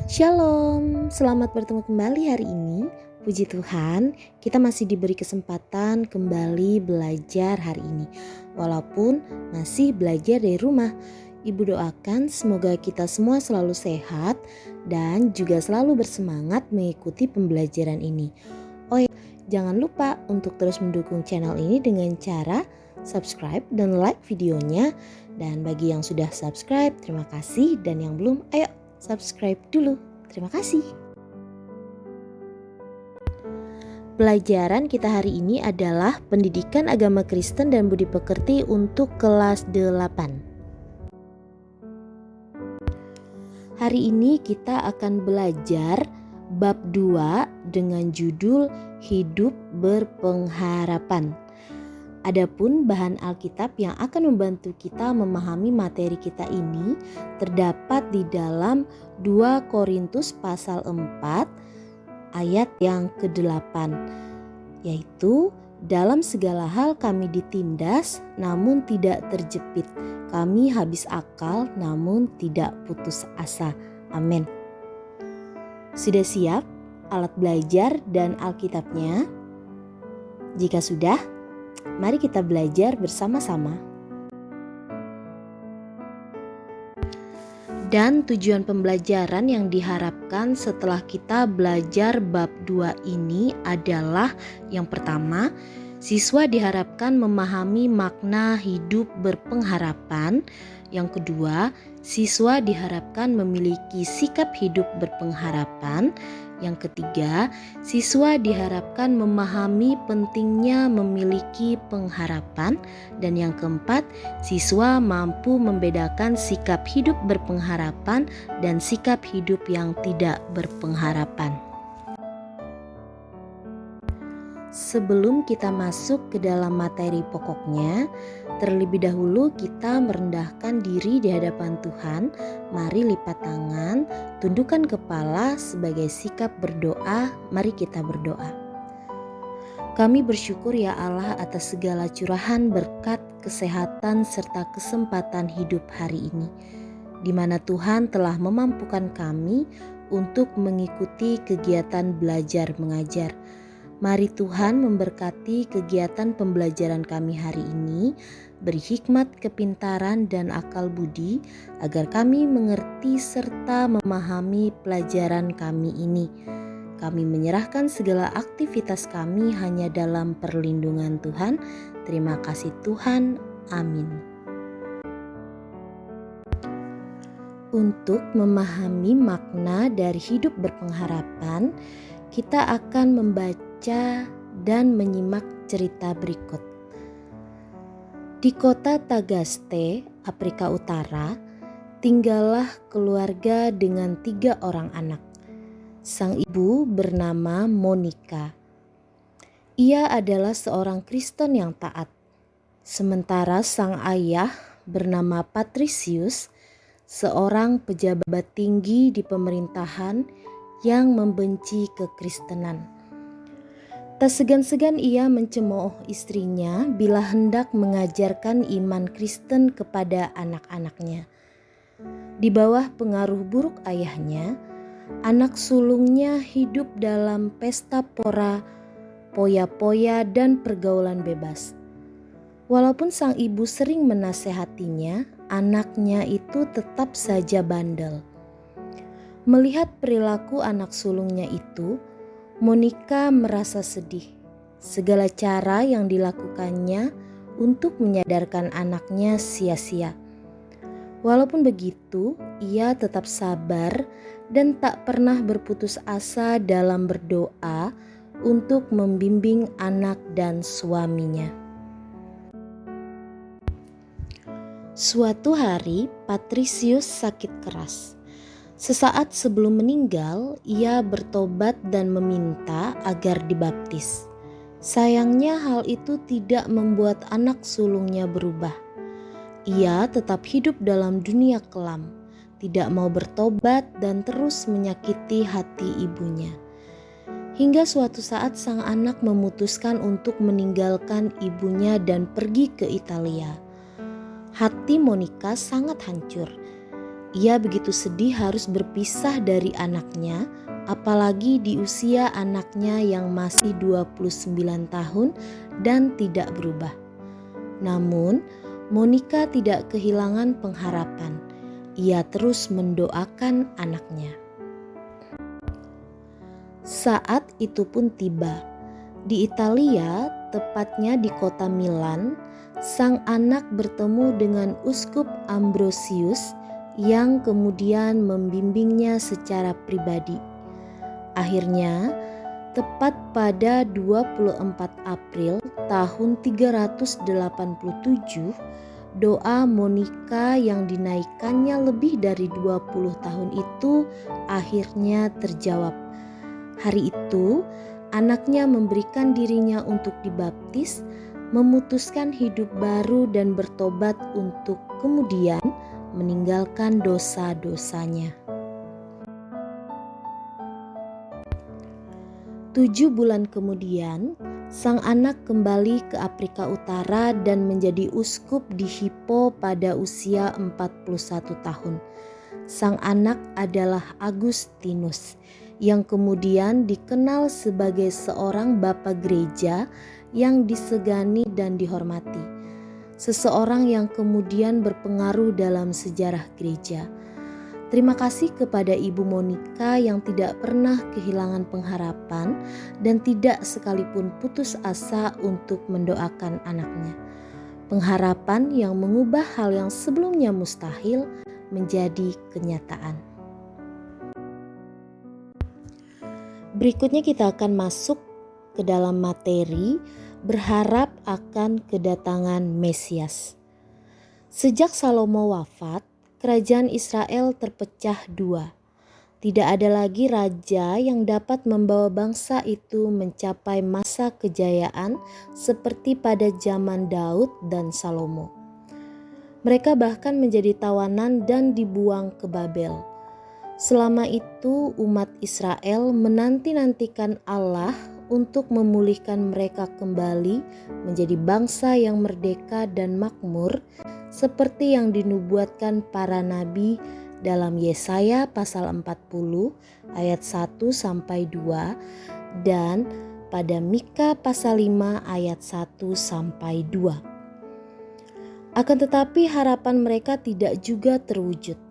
Shalom, selamat bertemu kembali hari ini. Puji Tuhan, kita masih diberi kesempatan kembali belajar hari ini. Walaupun masih belajar dari rumah, Ibu doakan semoga kita semua selalu sehat dan juga selalu bersemangat mengikuti pembelajaran ini. Oh ya, jangan lupa untuk terus mendukung channel ini dengan cara subscribe dan like videonya. Dan bagi yang sudah subscribe, terima kasih. Dan yang belum, ayo subscribe dulu. Terima kasih. Pelajaran kita hari ini adalah Pendidikan Agama Kristen dan Budi Pekerti untuk kelas 8. Hari ini kita akan belajar bab 2 dengan judul Hidup Berpengharapan. Adapun bahan Alkitab yang akan membantu kita memahami materi kita ini terdapat di dalam 2 Korintus pasal 4 ayat yang ke-8, yaitu dalam segala hal kami ditindas namun tidak terjepit, kami habis akal namun tidak putus asa. Amin. Sudah siap alat belajar dan Alkitabnya? Jika sudah, mari kita belajar bersama-sama. Dan tujuan pembelajaran yang diharapkan setelah kita belajar bab 2 ini adalah yang pertama, siswa diharapkan memahami makna hidup berpengharapan. Yang kedua, siswa diharapkan memiliki sikap hidup berpengharapan. Yang ketiga, siswa diharapkan memahami pentingnya memiliki pengharapan. Dan yang keempat, siswa mampu membedakan sikap hidup berpengharapan dan sikap hidup yang tidak berpengharapan. Sebelum kita masuk ke dalam materi pokoknya, terlebih dahulu kita merendahkan diri di hadapan Tuhan. Mari lipat tangan, tundukkan kepala sebagai sikap berdoa. Mari kita berdoa. Kami bersyukur ya Allah atas segala curahan berkat, kesehatan, serta kesempatan hidup hari ini, di mana Tuhan telah memampukan kami untuk mengikuti kegiatan belajar mengajar. Mari Tuhan memberkati kegiatan pembelajaran kami hari ini, beri hikmat, kepintaran, dan akal budi, agar kami mengerti serta memahami pelajaran kami ini. Kami menyerahkan segala aktivitas kami hanya dalam perlindungan Tuhan. Terima kasih Tuhan. Amin. Untuk memahami makna dari hidup berpengharapan, kita akan membaca dan menyimak cerita berikut. Di kota Tagaste, Afrika Utara, tinggallah keluarga dengan 3 orang anak. Sang ibu bernama Monica. Ia adalah seorang Kristen yang taat. Sementara sang ayah bernama Patricius, seorang pejabat tinggi di pemerintahan yang membenci kekristenan. Tak segan-segan ia mencemooh istrinya bila hendak mengajarkan iman Kristen kepada anak-anaknya. Di bawah pengaruh buruk ayahnya, anak sulungnya hidup dalam pesta pora, poya-poya, dan pergaulan bebas. Walaupun sang ibu sering menasehatinya, anaknya itu tetap saja bandel. Melihat perilaku anak sulungnya itu, Monica merasa sedih. Segala cara yang dilakukannya untuk menyadarkan anaknya sia-sia. Walaupun begitu, ia tetap sabar dan tak pernah berputus asa dalam berdoa untuk membimbing anak dan suaminya. Suatu hari, Patricius sakit keras. Sesaat sebelum meninggal, ia bertobat dan meminta agar dibaptis. Sayangnya hal itu tidak membuat anak sulungnya berubah. Ia tetap hidup dalam dunia kelam, tidak mau bertobat dan terus menyakiti hati ibunya. hingga suatu saat sang anak memutuskan untuk meninggalkan ibunya dan pergi ke Italia. Hati Monica sangat hancur. Ia begitu sedih harus berpisah dari anaknya, apalagi di usia anaknya yang masih 29 tahun dan tidak berubah. Namun, Monica tidak kehilangan pengharapan. Ia terus mendoakan anaknya. Saat itu pun tiba. Di Italia, tepatnya di kota Milan, sang anak bertemu dengan Uskup Ambrosius yang kemudian membimbingnya secara pribadi. Akhirnya, tepat pada 24 April tahun 387, doa Monica yang dinaikkannya lebih dari 20 tahun itu akhirnya terjawab. Hari itu, anaknya memberikan dirinya untuk dibaptis, memutuskan hidup baru dan bertobat untuk kemudian meninggalkan dosa-dosanya. 7 bulan kemudian, sang anak kembali ke Afrika Utara dan menjadi uskup di Hippo pada usia 41 tahun. Sang anak adalah Agustinus, yang kemudian dikenal sebagai seorang bapa gereja yang disegani dan dihormati. Seseorang yang kemudian berpengaruh dalam sejarah gereja. Terima kasih kepada Ibu Monica yang tidak pernah kehilangan pengharapan dan tidak sekalipun putus asa untuk mendoakan anaknya. Pengharapan yang mengubah hal yang sebelumnya mustahil menjadi kenyataan. Berikutnya kita akan masuk ke dalam materi berharap akan kedatangan Mesias. Sejak Salomo wafat, kerajaan Israel terpecah dua. Tidak ada lagi raja yang dapat membawa bangsa itu mencapai masa kejayaan seperti pada zaman Daud dan Salomo. Mereka bahkan menjadi tawanan dan dibuang ke Babel. Selama itu umat Israel menanti-nantikan Allah untuk memulihkan mereka kembali menjadi bangsa yang merdeka dan makmur seperti yang dinubuatkan para nabi dalam Yesaya pasal 40 ayat 1-2 dan pada Mika pasal 5 ayat 1-2. Akan tetapi harapan mereka tidak juga terwujud.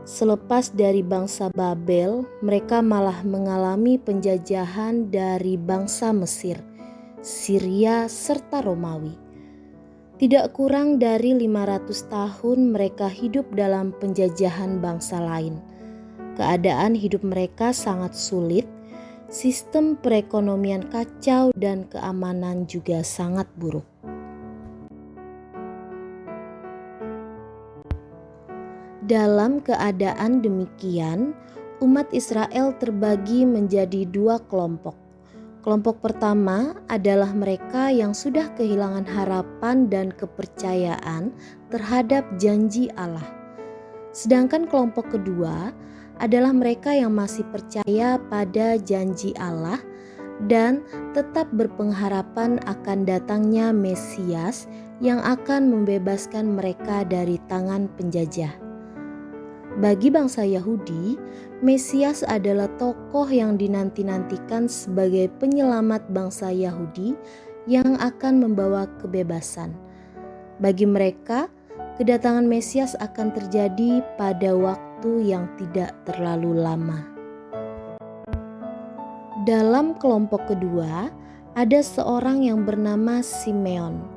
Selepas dari bangsa Babel, mereka malah mengalami penjajahan dari bangsa Mesir, Syria serta Romawi. Tidak kurang dari 500 tahun mereka hidup dalam penjajahan bangsa lain. Keadaan hidup mereka sangat sulit, sistem perekonomian kacau dan keamanan juga sangat buruk. Dalam keadaan demikian, umat Israel terbagi menjadi dua kelompok. Kelompok pertama adalah mereka yang sudah kehilangan harapan dan kepercayaan terhadap janji Allah. Sedangkan kelompok kedua adalah mereka yang masih percaya pada janji Allah dan tetap berpengharapan akan datangnya Mesias yang akan membebaskan mereka dari tangan penjajah. Bagi bangsa Yahudi, Mesias adalah tokoh yang dinanti-nantikan sebagai penyelamat bangsa Yahudi yang akan membawa kebebasan. Bagi mereka, kedatangan Mesias akan terjadi pada waktu yang tidak terlalu lama. Dalam kelompok kedua, ada seorang yang bernama Simeon.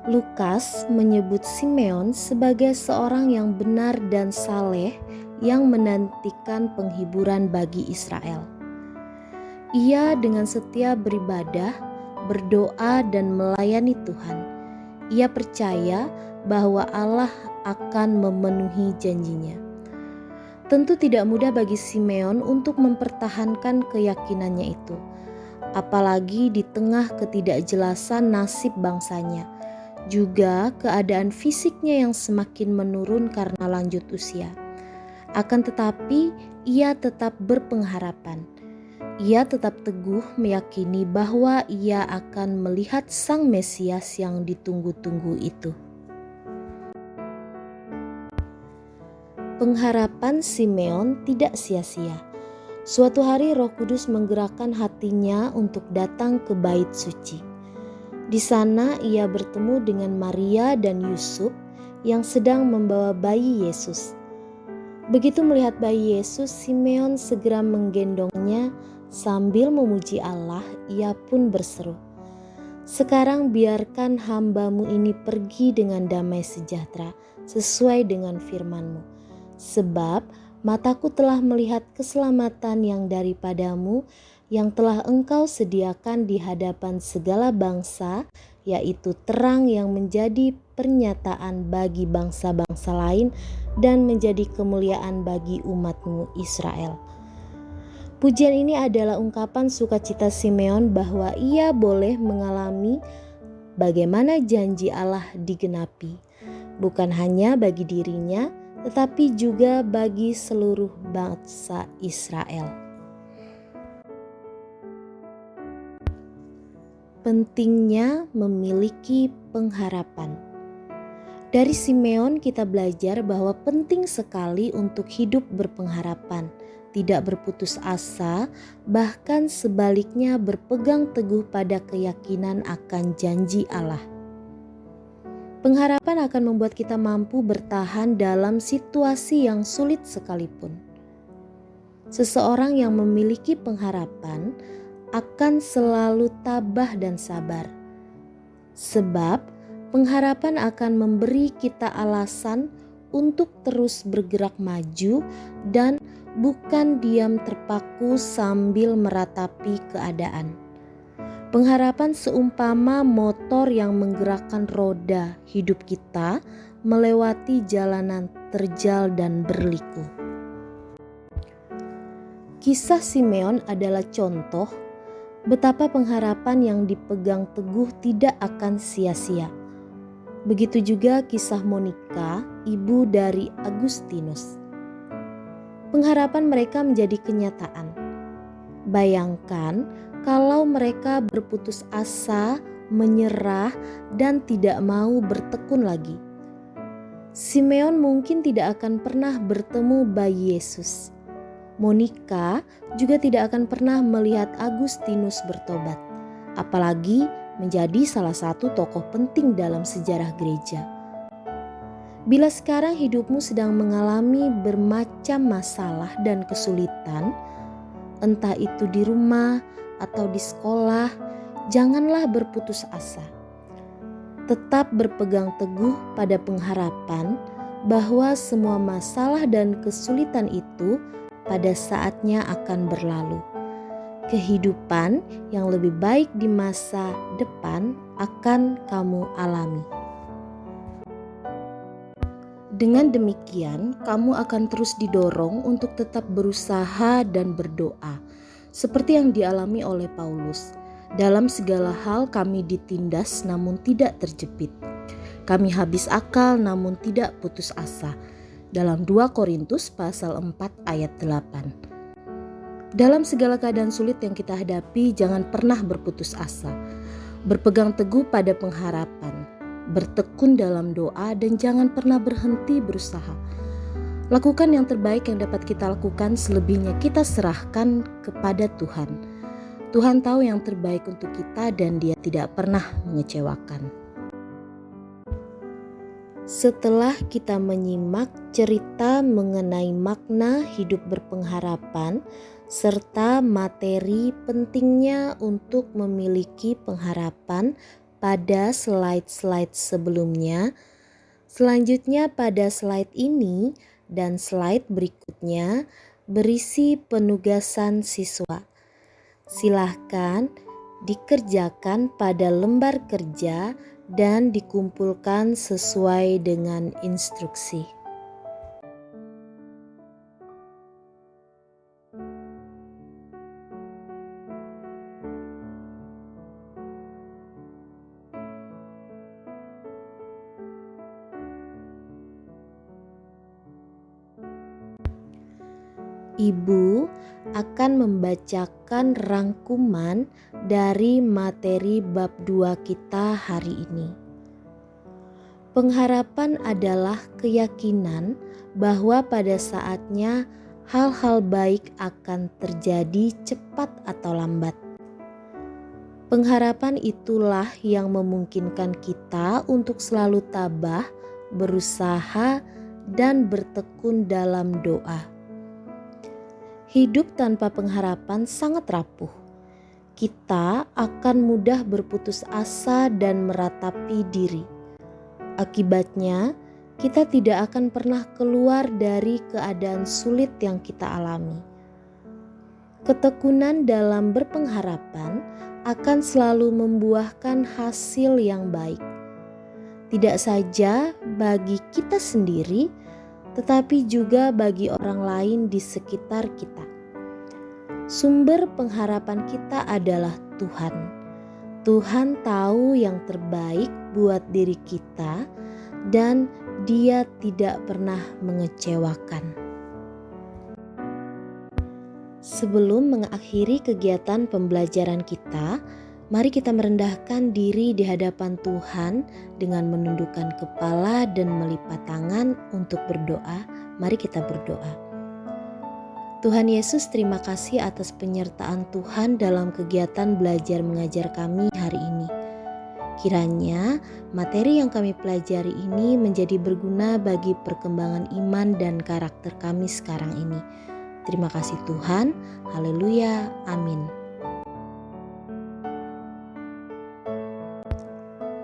Lukas menyebut Simeon sebagai seorang yang benar dan saleh yang menantikan penghiburan bagi Israel. Ia dengan setia beribadah, berdoa dan melayani Tuhan. Ia percaya bahwa Allah akan memenuhi janjinya. Tentu tidak mudah bagi Simeon untuk mempertahankan keyakinannya itu, apalagi di tengah ketidakjelasan nasib bangsanya. Juga keadaan fisiknya yang semakin menurun karena lanjut usia. Akan tetapi ia tetap berpengharapan. Ia tetap teguh meyakini bahwa ia akan melihat Sang Mesias yang ditunggu-tunggu itu. Pengharapan Simeon tidak sia-sia. Suatu hari Roh Kudus menggerakkan hatinya untuk datang ke Bait Suci. Di sana ia bertemu dengan Maria dan Yusuf yang sedang membawa bayi Yesus. Begitu melihat bayi Yesus, Simeon segera menggendongnya sambil memuji Allah. Ia pun berseru, "Sekarang biarkan hamba-Mu ini pergi dengan damai sejahtera sesuai dengan firman-Mu. Sebab mataku telah melihat keselamatan yang daripadamu, yang telah Engkau sediakan di hadapan segala bangsa, yaitu terang yang menjadi pernyataan bagi bangsa-bangsa lain dan menjadi kemuliaan bagi umat-Mu Israel." Pujian ini adalah ungkapan sukacita Simeon bahwa ia boleh mengalami bagaimana janji Allah digenapi, bukan hanya bagi dirinya, tetapi juga bagi seluruh bangsa Israel. Pentingnya memiliki pengharapan. Dari Simeon kita belajar bahwa penting sekali untuk hidup berpengharapan, tidak berputus asa, bahkan sebaliknya berpegang teguh pada keyakinan akan janji Allah. Pengharapan akan membuat kita mampu bertahan dalam situasi yang sulit sekalipun. Seseorang yang memiliki pengharapan akan selalu tabah dan sabar. Sebab pengharapan akan memberi kita alasan untuk terus bergerak maju dan bukan diam terpaku sambil meratapi keadaan. Pengharapan seumpama motor yang menggerakkan roda hidup kita melewati jalanan terjal dan berliku. Kisah Simeon adalah contoh betapa pengharapan yang dipegang teguh tidak akan sia-sia. Begitu juga kisah Monica, ibu dari Agustinus. Pengharapan mereka menjadi kenyataan. Bayangkan kalau mereka berputus asa, menyerah, dan tidak mau bertekun lagi. Simeon mungkin tidak akan pernah bertemu bayi Yesus. Monica juga tidak akan pernah melihat Agustinus bertobat, apalagi menjadi salah satu tokoh penting dalam sejarah gereja. Bila sekarang hidupmu sedang mengalami bermacam masalah dan kesulitan, entah itu di rumah atau di sekolah, janganlah berputus asa. Tetap berpegang teguh pada pengharapan bahwa semua masalah dan kesulitan itu pada saatnya akan berlalu. Kehidupan yang lebih baik di masa depan akan kamu alami. Dengan demikian, kamu akan terus didorong untuk tetap berusaha dan berdoa, seperti yang dialami oleh Paulus. Dalam segala hal kami ditindas namun tidak terjepit. Kami habis akal namun tidak putus asa. Dalam 2 Korintus pasal 4 ayat 8. Dalam segala keadaan sulit yang kita hadapi, jangan pernah berputus asa. Berpegang teguh pada pengharapan. Bertekun dalam doa dan jangan pernah berhenti berusaha. Lakukan yang terbaik yang dapat kita lakukan, selebihnya kita serahkan kepada Tuhan. Tuhan tahu yang terbaik untuk kita dan Dia tidak pernah mengecewakan. Setelah kita menyimak cerita mengenai makna hidup berpengharapan serta materi pentingnya untuk memiliki pengharapan pada slide-slide sebelumnya, selanjutnya pada slide ini dan slide berikutnya berisi penugasan siswa. Silahkan dikerjakan pada lembar kerja dan dikumpulkan sesuai dengan instruksi. Ibu akan membacakan rangkuman dari materi bab 2 kita hari ini. Pengharapan adalah keyakinan bahwa pada saatnya hal-hal baik akan terjadi cepat atau lambat. Pengharapan itulah yang memungkinkan kita untuk selalu tabah, berusaha, dan bertekun dalam doa. Hidup tanpa pengharapan sangat rapuh. Kita akan mudah berputus asa dan meratapi diri. Akibatnya, kita tidak akan pernah keluar dari keadaan sulit yang kita alami. Ketekunan dalam berpengharapan akan selalu membuahkan hasil yang baik. Tidak saja bagi kita sendiri, tetapi juga bagi orang lain di sekitar kita. Sumber pengharapan kita adalah Tuhan. Tuhan tahu yang terbaik buat diri kita dan Dia tidak pernah mengecewakan. Sebelum mengakhiri kegiatan pembelajaran kita, mari kita merendahkan diri di hadapan Tuhan dengan menundukkan kepala dan melipat tangan untuk berdoa. Mari kita berdoa. Tuhan Yesus, terima kasih atas penyertaan Tuhan dalam kegiatan belajar mengajar kami hari ini. Kiranya materi yang kami pelajari ini menjadi berguna bagi perkembangan iman dan karakter kami sekarang ini. Terima kasih Tuhan. Haleluya. Amin.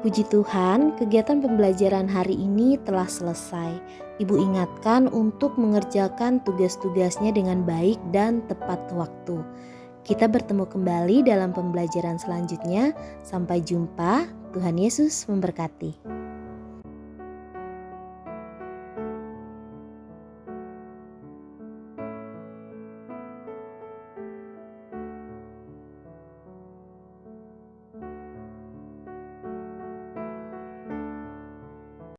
Puji Tuhan, kegiatan pembelajaran hari ini telah selesai. Ibu ingatkan untuk mengerjakan tugas-tugasnya dengan baik dan tepat waktu. Kita bertemu kembali dalam pembelajaran selanjutnya. Sampai jumpa. Tuhan Yesus memberkati.